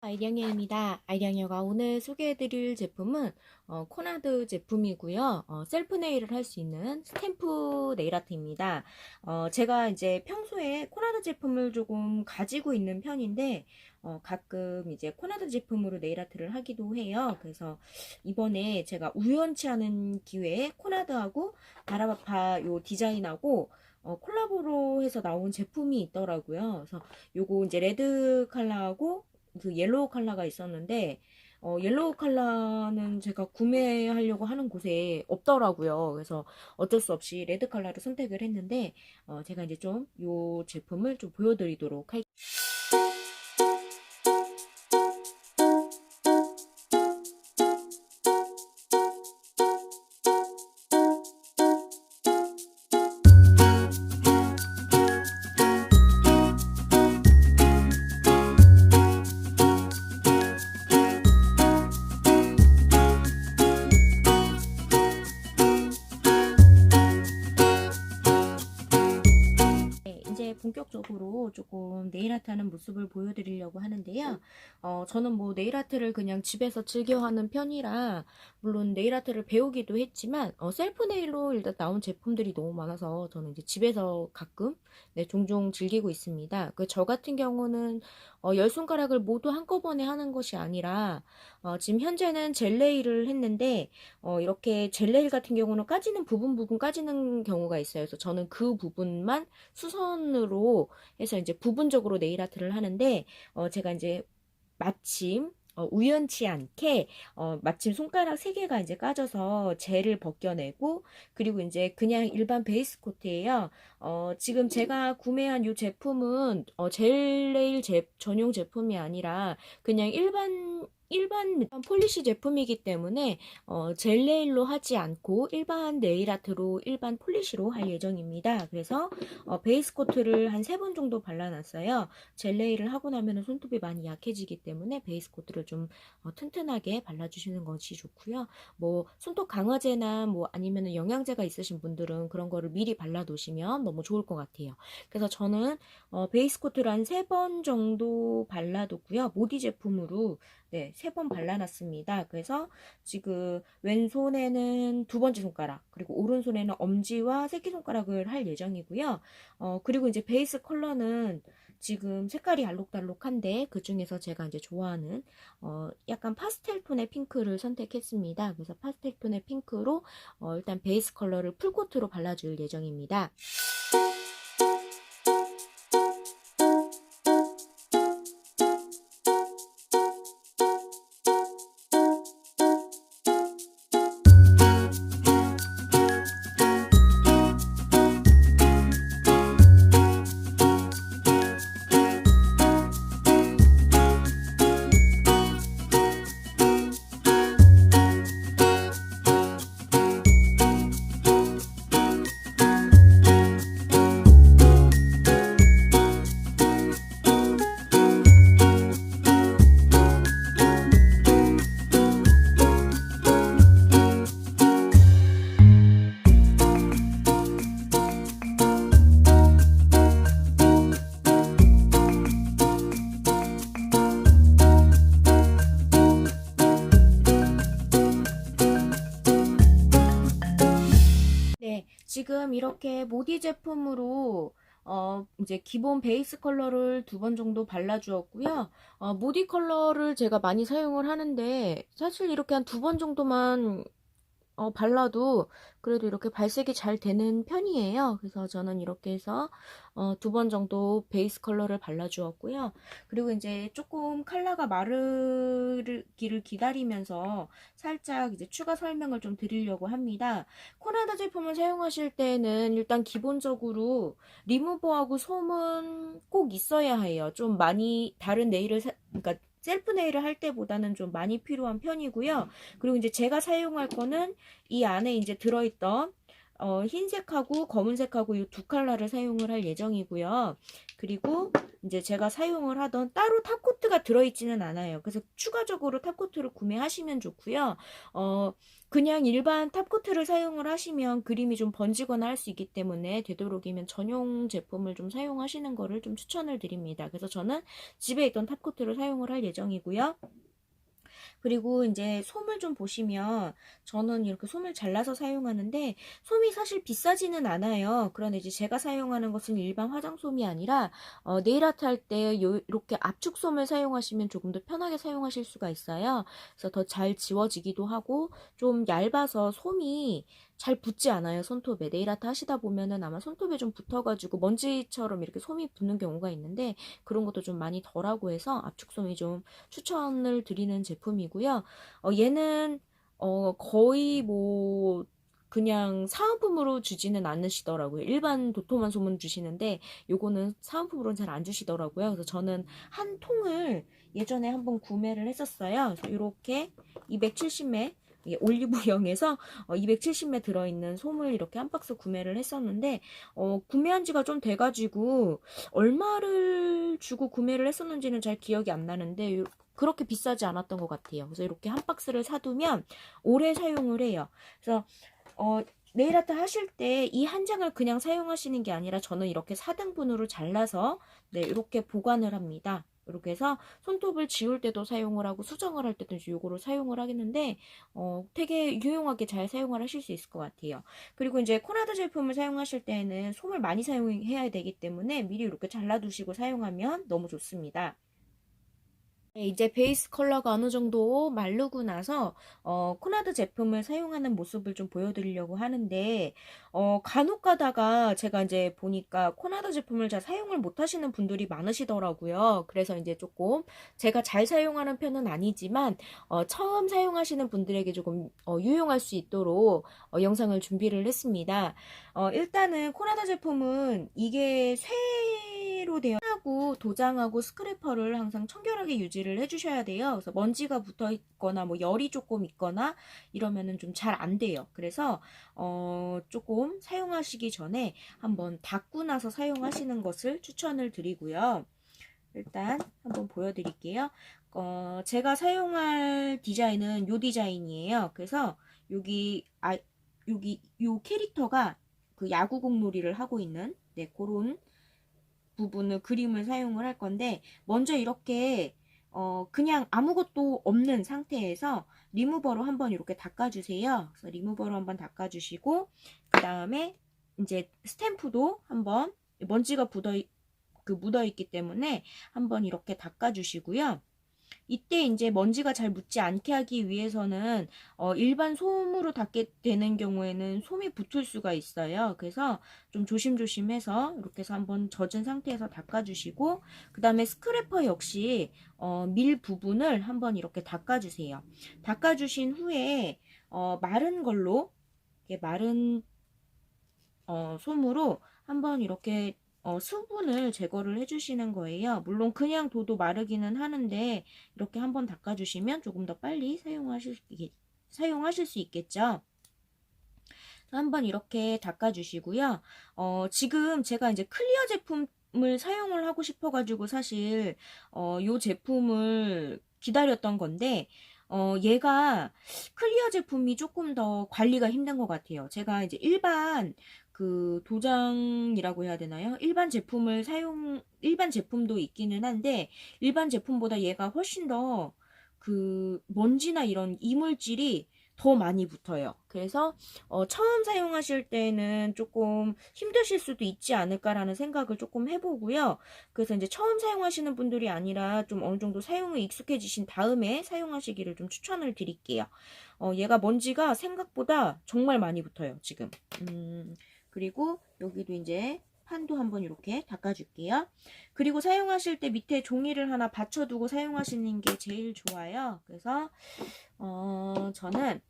아이디어녀입니다. 아이디어녀가 오늘 소개해드릴 제품은 코나드 제품이고요. 셀프 네일을 할 수 있는 스탬프 네일 아트입니다. 제가 이제 평소에 코나드 제품을 조금 가지고 있는 편인데 가끔 이제 코나드 제품으로 네일 아트를 하기도 해요. 그래서 이번에 제가 우연치 않은 기회에 코나드하고 바라바파 요 디자인하고 콜라보로 해서 나온 제품이 있더라고요. 그래서 요거 이제 레드 컬러하고 그 옐로우 컬러가 있었는데 옐로우 컬러는 제가 구매하려고 하는 곳에 없더라고요. 그래서 어쩔 수 없이 레드 컬러를 선택을 했는데 제가 이제 좀 요 제품을 좀 보여드리도록 할게요. 이제 본격적으로 조금 네일 아트 하는 모습을 보여드리려고 하는데요. 저는 뭐 네일 아트를 그냥 집에서 즐겨하는 편이라 물론 네일 아트를 배우기도 했지만 셀프 네일로 일단 나온 제품들이 너무 많아서 저는 이제 집에서 가끔 종종 즐기고 있습니다. 저 같은 경우는 10손가락을 모두 한꺼번에 하는 것이 아니라 지금 현재는 젤 네일을 했는데 이렇게 젤 네일 같은 경우는 까지는 부분 까지는 경우가 있어요. 그래서 저는 그 부분만 수선으로 해서 이제 부분적으로 네일 아트를 하는데 제가 이제 마침 우연치 않게 마침 손가락 3개가 이제 까져서 젤을 벗겨내고 그리고 이제 그냥 일반 베이스 코트예요. 지금 제가 구매한 이 제품은 젤 네일 전용 제품이 아니라 그냥 일반 폴리시 제품이기 때문에 젤 네일로 하지 않고 일반 네일 아트로 일반 폴리시로 할 예정입니다. 그래서 베이스 코트를 한 3번 정도 발라놨어요. 젤 네일을 하고 나면 손톱이 많이 약해지기 때문에 베이스 코트를 좀 튼튼하게 발라주시는 것이 좋고요. 뭐 손톱 강화제나 뭐 아니면 영양제가 있으신 분들은 그런 거를 미리 발라두시면 너무 좋을 것 같아요. 그래서 저는 베이스 코트를 한 3번 정도 발라뒀고요. 모디 제품으로 3번 발라놨습니다. 그래서 지금 왼손에는 2번째 손가락, 그리고 오른손에는 엄지와 새끼손가락을 할 예정이고요. 그리고 이제 베이스 컬러는 지금 색깔이 알록달록한데 그 중에서 제가 이제 좋아하는 약간 파스텔 톤의 핑크를 선택했습니다. 그래서 파스텔 톤의 핑크로 일단 베이스 컬러를 풀코트로 발라줄 예정입니다. 네, 지금 이렇게 모디 제품으로 이제 기본 베이스 컬러를 2번 정도 발라주었고요. 모디 컬러를 제가 많이 사용을 하는데 사실 이렇게 한 2번 정도만 발라도 그래도 이렇게 발색이 잘 되는 편이에요. 그래서 저는 이렇게 해서 2번 정도 베이스 컬러를 발라주었고요. 그리고 이제 조금 컬러가 마르기를 기다리면서 살짝 이제 추가 설명을 좀 드리려고 합니다. 코나다 제품을 사용하실 때는 일단 기본적으로 리무버하고 솜은 꼭 있어야 해요. 좀 많이 다른 네일을 그러니까 셀프 네일을 할 때보다는 좀 많이 필요한 편이고요. 그리고 이제 제가 사용할 거는 이 안에 이제 들어있던 흰색하고 검은색하고 이 두 컬러를 사용을 할 예정이고요. 그리고 이제 제가 사용을 하던 따로 탑코트가 들어있지는 않아요. 그래서 추가적으로 탑코트를 구매하시면 좋고요. 그냥 일반 탑코트를 사용을 하시면 그림이 좀 번지거나 할 수 있기 때문에 되도록이면 전용 제품을 좀 사용하시는 거를 좀 추천을 드립니다. 그래서 저는 집에 있던 탑코트를 사용을 할 예정이고요. 그리고 이제 솜을 좀 보시면 저는 이렇게 솜을 잘라서 사용하는데 솜이 사실 비싸지는 않아요. 그런데 이제 제가 사용하는 것은 일반 화장솜이 아니라 네일 아트 할 때 이렇게 압축솜을 사용하시면 조금 더 편하게 사용하실 수가 있어요. 그래서 더 잘 지워지기도 하고 좀 얇아서 솜이 잘 붙지 않아요. 손톱에. 네일 아트 하시다 보면은 아마 손톱에 좀 붙어가지고 먼지처럼 이렇게 솜이 붙는 경우가 있는데 그런 것도 좀 많이 덜하고 해서 압축솜이 좀 추천을 드리는 제품이고요. 얘는 거의 뭐 그냥 사은품으로 주지는 않으시더라고요. 일반 도톰한 솜은 주시는데 요거는 사은품으로는 잘 안 주시더라고요. 그래서 저는 한 통을 예전에 한번 구매를 했었어요. 그래서 이렇게 270매 올리브영에서 270매 들어있는 솜을 이렇게 한 박스 구매를 했었는데 구매한 지가 좀 돼가지고 얼마를 주고 구매를 했었는지는 잘 기억이 안 나는데 그렇게 비싸지 않았던 것 같아요. 그래서 이렇게 한 박스를 사두면 오래 사용을 해요. 그래서 네일 아트 하실 때 이 한 장을 그냥 사용하시는 게 아니라 저는 이렇게 4등분으로 잘라서 네, 이렇게 보관을 합니다. 이렇게 해서 손톱을 지울 때도 사용을 하고 수정을 할 때도 이거를 사용을 하겠는데 되게 유용하게 잘 사용을 하실 수 있을 것 같아요. 그리고 이제 코나드 제품을 사용하실 때에는 솜을 많이 사용해야 되기 때문에 미리 이렇게 잘라두시고 사용하면 너무 좋습니다. 네, 이제 베이스 컬러가 어느 정도 마르고 나서 코나드 제품을 사용하는 모습을 좀 보여드리려고 하는데 간혹 가다가 제가 이제 보니까 코나드 제품을 잘 사용을 못 하시는 분들이 많으시더라고요. 그래서 이제 조금 제가 잘 사용하는 편은 아니지만 처음 사용하시는 분들에게 조금 유용할 수 있도록 영상을 준비를 했습니다. 일단은 코나다 제품은 이게 쇠로 되어 하고 도장하고 스크래퍼를 항상 청결하게 유지를 해주셔야 돼요. 그래서 먼지가 붙어 있거나 뭐 열이 조금 있거나 이러면은 좀 잘 안 돼요. 그래서 조금 사용하시기 전에 한번 닦고 나서 사용하시는 것을 추천을 드리고요. 일단 한번 보여드릴게요. 제가 사용할 디자인은 요 디자인이에요. 그래서 여기 요 캐릭터가 그 야구공 놀이를 하고 있는 네, 그런 부분을 그림을 사용을 할 건데 먼저 이렇게 그냥 아무것도 없는 상태에서 리무버로 한번 이렇게 닦아주세요. 그래서 리무버로 한번 닦아주시고 그 다음에 이제 스탬프도 한번 먼지가 묻어 있기 때문에 한번 이렇게 닦아주시고요. 이때 이제 먼지가 잘 묻지 않게 하기 위해서는 일반 솜으로 닦게 되는 경우에는 솜이 붙을 수가 있어요. 그래서 좀 조심조심해서 이렇게 해서 한번 젖은 상태에서 닦아주시고 그 다음에 스크래퍼 역시 밀 부분을 한번 이렇게 닦아주세요. 닦아주신 후에 마른 걸로 마른 솜으로 한번 이렇게 수분을 제거를 해주시는 거예요. 물론 그냥 둬도 마르기는 하는데 이렇게 한번 닦아주시면 조금 더 빨리 사용하실 수 있겠죠. 한번 이렇게 닦아주시고요. 지금 제가 이제 클리어 제품을 사용을 하고 싶어가지고 사실 이 제품을 기다렸던 건데 얘가 클리어 제품이 조금 더 관리가 힘든 것 같아요. 제가 이제 일반 그 도장이라고 해야 되나요? 일반 제품도 있기는 한데 일반 제품보다 얘가 훨씬 더 그 먼지나 이런 이물질이 더 많이 붙어요. 그래서 처음 사용하실 때는 조금 힘드실 수도 있지 않을까라는 생각을 조금 해보고요. 그래서 이제 처음 사용하시는 분들이 아니라 좀 어느 정도 사용에 익숙해지신 다음에 사용하시기를 좀 추천을 드릴게요. 얘가 먼지가 생각보다 정말 많이 붙어요, 지금. 그리고 여기도 이제 판도 한번 이렇게 닦아줄게요. 그리고 사용하실 때 밑에 종이를 하나 받쳐두고 사용하시는 게 제일 좋아요. 그래서 저는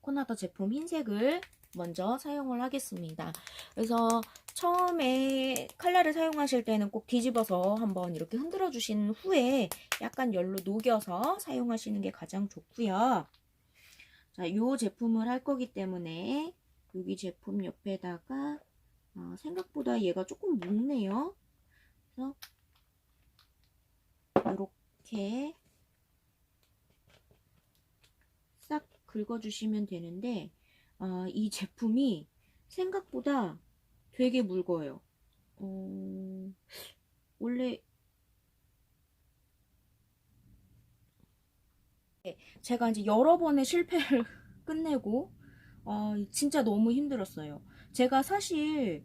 코나더 제품 흰색을 먼저 사용을 하겠습니다. 그래서 처음에 칼라를 사용하실 때는 꼭 뒤집어서 한번 이렇게 흔들어 주신 후에 약간 열로 녹여서 사용하시는 게 가장 좋고요. 자, 이 제품을 할 거기 때문에 여기 제품 옆에다가 생각보다 얘가 조금 묵네요. 그래서 이렇게 싹 긁어주시면 되는데 이 제품이 생각보다 되게 묽어요. 원래 제가 이제 여러 번의 실패를 끝내고 진짜 너무 힘들었어요. 제가 사실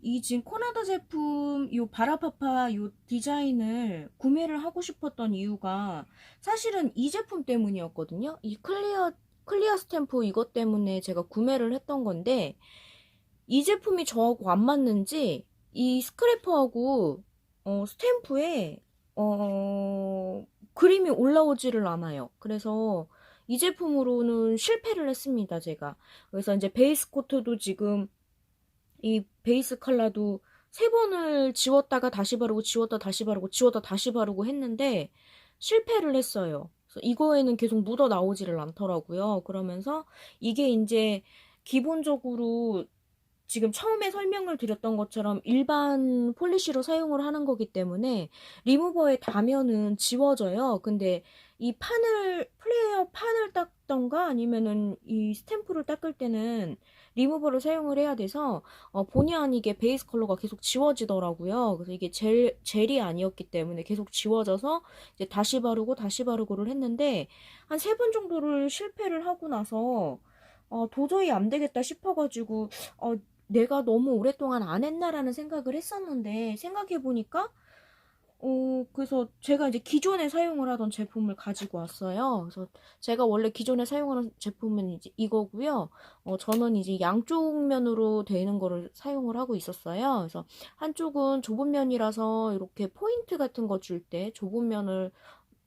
이 지금 코나다 제품 요 바라파파 요 디자인을 구매를 하고 싶었던 이유가 사실은 이 제품 때문이었거든요. 이 클리어 스탬프 이것 때문에 제가 구매를 했던 건데 이 제품이 저하고 안 맞는지 이 스크래퍼하고 스탬프에 그림이 올라오지를 않아요. 그래서 이 제품으로는 실패를 했습니다, 제가. 그래서 이제 베이스 코트도 지금 이 베이스 컬러도 3번을 지웠다가 다시 바르고 지웠다 다시 바르고 지웠다 다시 바르고 했는데 실패를 했어요. 그래서 이거에는 계속 묻어 나오지를 않더라고요. 그러면서 이게 이제 기본적으로 지금 처음에 설명을 드렸던 것처럼 일반 폴리시로 사용을 하는 거기 때문에 리무버에 닿으면은 지워져요. 근데 이 플레이어 판을 닦던가 아니면은 이 스탬프를 닦을 때는 리무버를 사용을 해야 돼서 본의 아니게 베이스 컬러가 계속 지워지더라고요. 그래서 이게 젤이 아니었기 때문에 계속 지워져서 이제 다시 바르고 다시 바르고를 했는데 한 3번 정도를 실패를 하고 나서 도저히 안 되겠다 싶어가지고 내가 너무 오랫동안 안 했나라는 생각을 했었는데 생각해보니까 그래서 제가 이제 기존에 사용을 하던 제품을 가지고 왔어요. 그래서 제가 원래 기존에 사용하는 제품은 이제 이거고요. 저는 이제 양쪽 면으로 되는 거를 사용을 하고 있었어요. 그래서 한쪽은 좁은 면이라서 이렇게 포인트 같은 거 줄 때 좁은 면을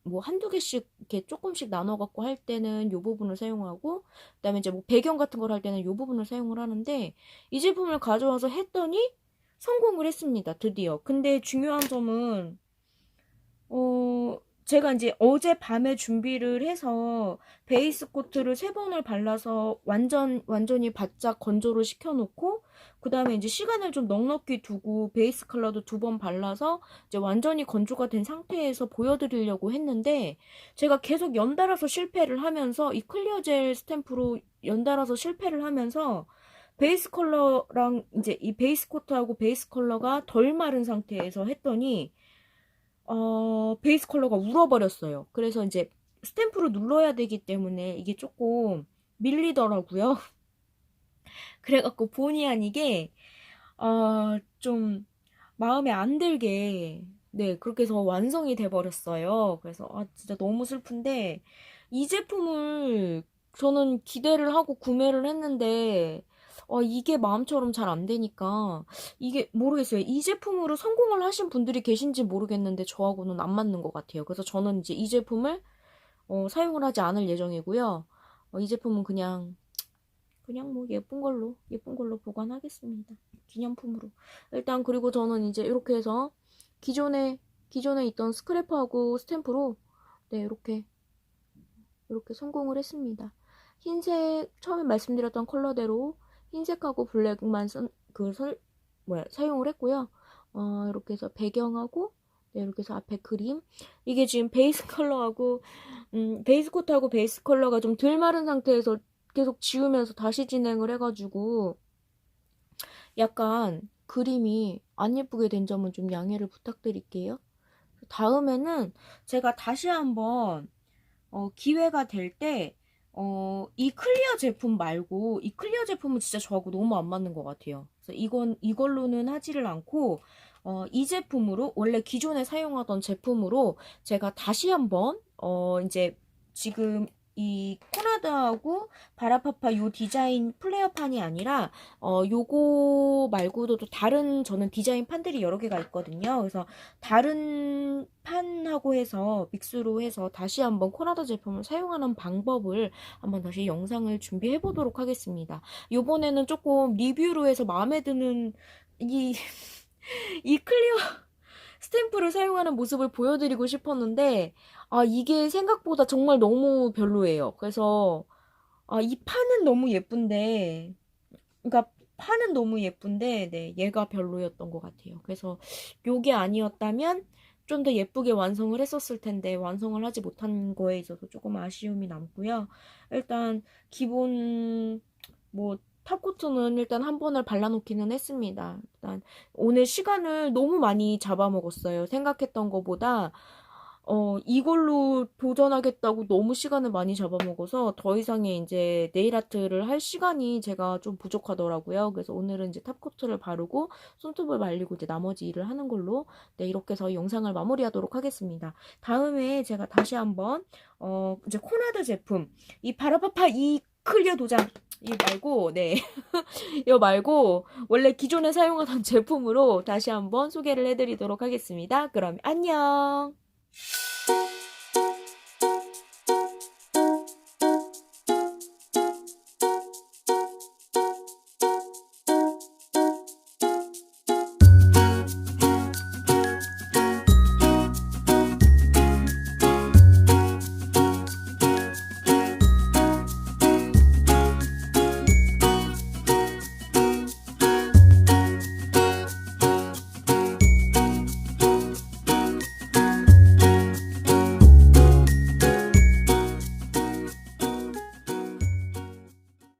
뭐 한두 개씩 이렇게 조금씩 나눠 갖고 할 때는 이 부분을 사용하고 그다음에 이제 뭐 배경 같은 걸 할 때는 이 부분을 사용을 하는데 이 제품을 가져와서 했더니 성공을 했습니다. 드디어. 근데 중요한 점은 제가 이제 어젯밤에 준비를 해서 베이스 코트를 3번을 발라서 완전히 바짝 건조를 시켜놓고, 그 다음에 이제 시간을 좀 넉넉히 두고 베이스 컬러도 2번 발라서 이제 완전히 건조가 된 상태에서 보여드리려고 했는데, 제가 계속 연달아서 실패를 하면서, 이 클리어 젤 스탬프로 연달아서 실패를 하면서, 베이스 컬러랑 이제 이 베이스 코트하고 베이스 컬러가 덜 마른 상태에서 했더니, 베이스 컬러가 울어버렸어요. 그래서 이제 스탬프로 눌러야 되기 때문에 이게 조금 밀리더라고요. 그래갖고 본의 아니게, 좀 마음에 안 들게, 네, 그렇게 해서 완성이 돼버렸어요. 그래서, 진짜 너무 슬픈데, 이 제품을 저는 기대를 하고 구매를 했는데, 이게 마음처럼 잘 안 되니까, 이게 모르겠어요. 이 제품으로 성공을 하신 분들이 계신지 모르겠는데, 저하고는 안 맞는 것 같아요. 그래서 저는 이제 이 제품을, 사용을 하지 않을 예정이고요. 이 제품은 그냥 뭐 예쁜 걸로 보관하겠습니다. 기념품으로. 일단 그리고 저는 이제 이렇게 해서 기존에 있던 스크래퍼하고 스탬프로 네, 이렇게 성공을 했습니다. 흰색 처음에 말씀드렸던 컬러대로 흰색하고 블랙만 사용을 했고요. 이렇게 해서 배경하고 네, 이렇게 해서 앞에 그림 이게 지금 베이스 컬러하고 베이스 코트하고 베이스 컬러가 좀 덜 마른 상태에서 계속 지우면서 다시 진행을 해가지고 약간 그림이 안 예쁘게 된 점은 좀 양해를 부탁드릴게요. 다음에는 제가 다시 한번 기회가 될 때 이 클리어 제품 말고 이 클리어 제품은 진짜 저하고 너무 안 맞는 것 같아요. 그래서 이걸로는 하지를 않고 이 제품으로 원래 기존에 사용하던 제품으로 제가 다시 한번 이제 지금 이 코나다하고 바라파파 요 디자인 플레어판이 아니라 요거 말고도 또 다른 저는 디자인 판들이 여러 개가 있거든요. 그래서 다른 판하고 해서 믹스로 해서 다시 한번 코나다 제품을 사용하는 방법을 한번 다시 영상을 준비해 보도록 하겠습니다. 요번에는 조금 리뷰로 해서 마음에 드는 이 클리어 스탬프를 사용하는 모습을 보여드리고 싶었는데 이게 생각보다 정말 너무 별로예요. 그래서 이 판은 너무 예쁜데 그러니까 판은 너무 예쁜데 네, 얘가 별로였던 것 같아요. 그래서 요게 아니었다면 좀 더 예쁘게 완성을 했었을 텐데 완성을 하지 못한 거에 있어서 조금 아쉬움이 남고요. 일단 기본 뭐 탑코트는 일단 한 번을 발라놓기는 했습니다. 일단 오늘 시간을 너무 많이 잡아먹었어요. 생각했던 것보다 이걸로 도전하겠다고 너무 시간을 많이 잡아먹어서 더 이상의 이제 네일 아트를 할 시간이 제가 좀 부족하더라고요. 그래서 오늘은 이제 탑코트를 바르고 손톱을 말리고 이제 나머지 일을 하는 걸로 네, 이렇게 해서 영상을 마무리하도록 하겠습니다. 다음에 제가 다시 한번 이제 코나드 제품 이 바라파파 이 클리어 도장 이 말고 네 이거 말고 원래 기존에 사용하던 제품으로 다시 한번 소개를 해드리도록 하겠습니다. 그럼 안녕.